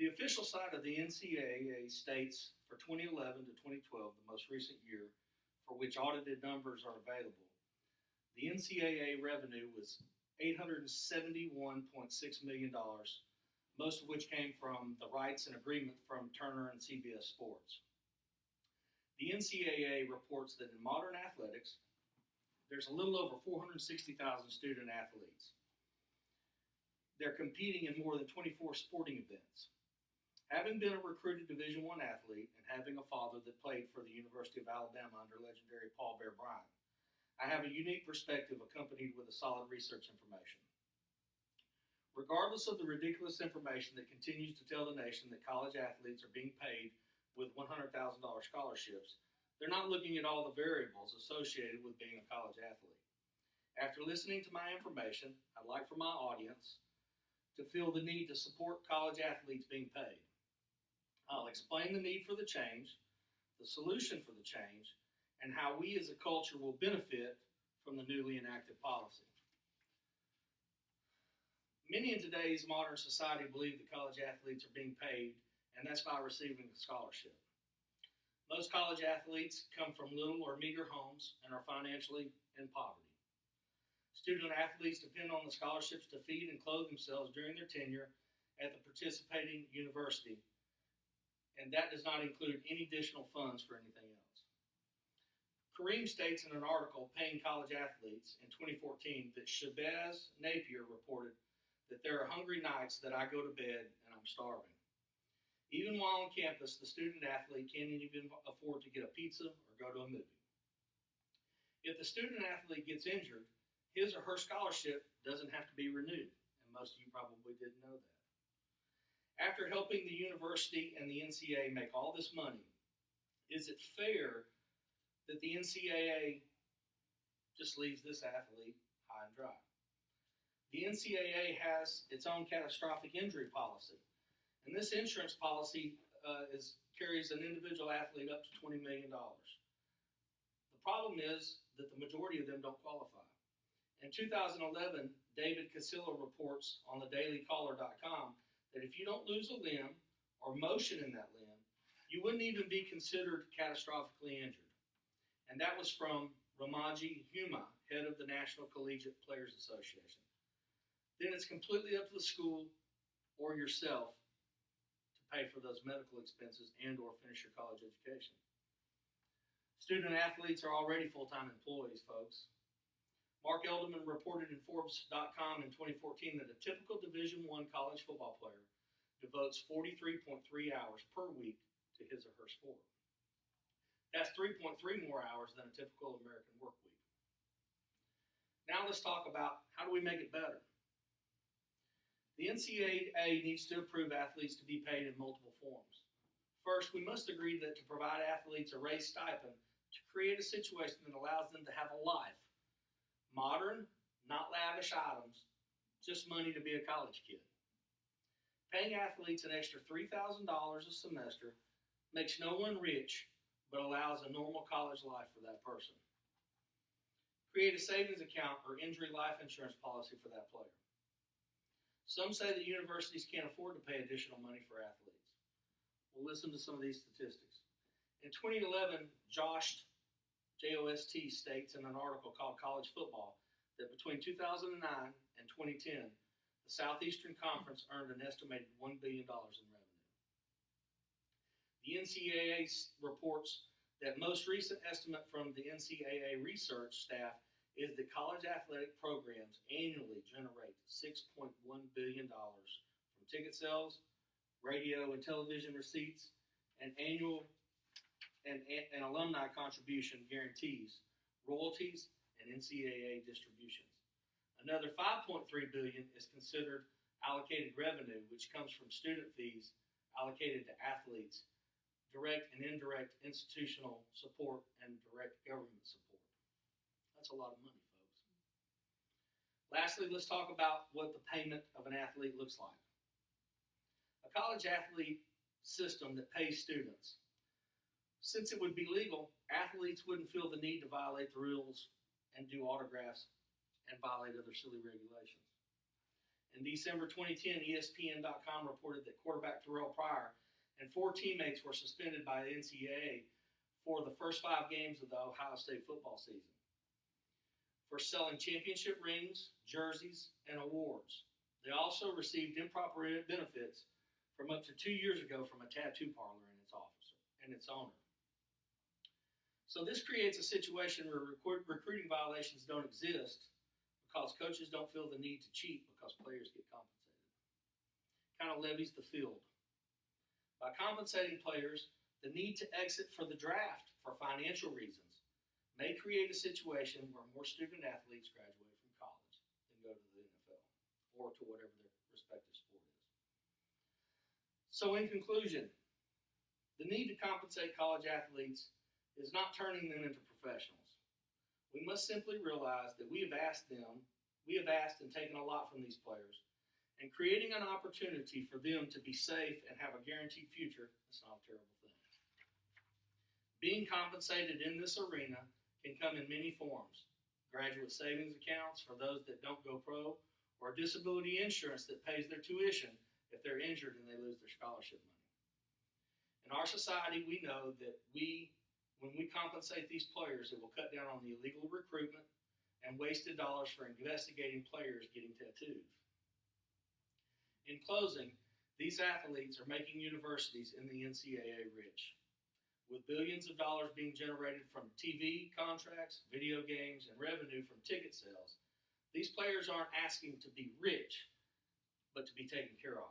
The official site of the NCAA states for 2011 to 2012, the most recent year for which audited numbers are available, the NCAA revenue was $871.6 million, most of which came from the rights and agreement from Turner and CBS Sports. The NCAA reports that in modern athletics, there's a little over 460,000 student athletes. They're competing in more than 24 sporting events. Having been a recruited Division I athlete and having a father that played for the University of Alabama under legendary Paul Bear Bryant, I have a unique perspective accompanied with a solid research information. Regardless of the ridiculous information that continues to tell the nation that college athletes are being paid with $100,000 scholarships, they're not looking at all the variables associated with being a college athlete. After listening to my information, I'd like for my audience to feel the need to support college athletes being paid. I'll explain the need for the change, the solution for the change, and how we as a culture will benefit from the newly enacted policy. Many in today's modern society believe that college athletes are being paid, and that's by receiving a scholarship. Most college athletes come from little or meager homes and are financially in poverty. Student athletes depend on the scholarships to feed and clothe themselves during their tenure at the participating university, and that does not include any additional funds for anything else. Kareem states in an article, Paying College Athletes, in 2014 that Shabazz Napier reported that there are hungry nights that I go to bed and I'm starving. Even while on campus, the student athlete can't even afford to get a pizza or go to a movie. If the student athlete gets injured, his or her scholarship doesn't have to be renewed, and most of you probably didn't know that. After helping the university and the NCAA make all this money, is it fair that the NCAA just leaves this athlete high and dry? The NCAA has its own catastrophic injury policy, and this insurance policy carries an individual athlete up to $20 million. The problem is that the majority of them don't qualify. In 2011, David Casillo reports on thedailycaller.com that if you don't lose a limb or motion in that limb, you wouldn't even be considered catastrophically injured. And that was from Ramaji Huma, head of the National Collegiate Players Association. Then it's completely up to the school or yourself to pay for those medical expenses and or finish your college education. Student athletes are already full-time employees, folks. Mark Elderman reported in Forbes.com in 2014 that a typical Division I college football player devotes 43.3 hours per week to his or her sport. That's 3.3 more hours than a typical American work week. Now let's talk about how do we make it better. The NCAA needs to approve athletes to be paid in multiple forms. First, we must agree that to provide athletes a raised stipend to create a situation that allows them to have a life. Modern, not lavish items, just money to be a college kid. Paying athletes an extra $3,000 a semester makes no one rich, but allows a normal college life for that person. Create a savings account or injury life insurance policy for that player. Some say that universities can't afford to pay additional money for athletes. Well, listen to some of these statistics. In 2011, Jost states in an article called College Football that between 2009 and 2010, the Southeastern Conference earned an estimated $1 billion in revenue. The NCAA reports that most recent estimate from the NCAA research staff is that college athletic programs annually generate $6.1 billion from ticket sales, radio and television receipts, and annual and alumni contribution guarantees, royalties, and NCAA distributions. Another $5.3 billion is considered allocated revenue, which comes from student fees allocated to athletes, direct and indirect institutional support, and direct government support. That's a lot of money, folks. Lastly, let's talk about what the payment of an athlete looks like. A college athlete system that pays students. Since it would be legal, athletes wouldn't feel the need to violate the rules and do autographs and violate other silly regulations. In December 2010, ESPN.com reported that quarterback Terrell Pryor and 4 teammates were suspended by the NCAA for the first 5 games of the Ohio State football season for selling championship rings, jerseys, and awards. They also received improper benefits from up to 2 years ago from a tattoo parlor and its owner. So this creates a situation where recruiting violations don't exist because coaches don't feel the need to cheat because players get compensated. Kind of levies the field. By compensating players, the need to exit for the draft for financial reasons may create a situation where more student athletes graduate from college than go to the NFL or to whatever their respective sport is. So in conclusion, the need to compensate college athletes is not turning them into professionals. We must simply realize that we have asked and taken a lot from these players, and creating an opportunity for them to be safe and have a guaranteed future is not a terrible thing. Being compensated in this arena can come in many forms: graduate savings accounts for those that don't go pro, or disability insurance that pays their tuition if they're injured and they lose their scholarship money. In our society, we know that when we compensate these players, it will cut down on the illegal recruitment and wasted dollars for investigating players getting tattooed. In closing, these athletes are making universities in the NCAA rich. With billions of dollars being generated from TV contracts, video games, and revenue from ticket sales, these players aren't asking to be rich, but to be taken care of.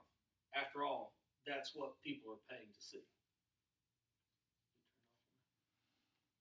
After all, that's what people are paying to see.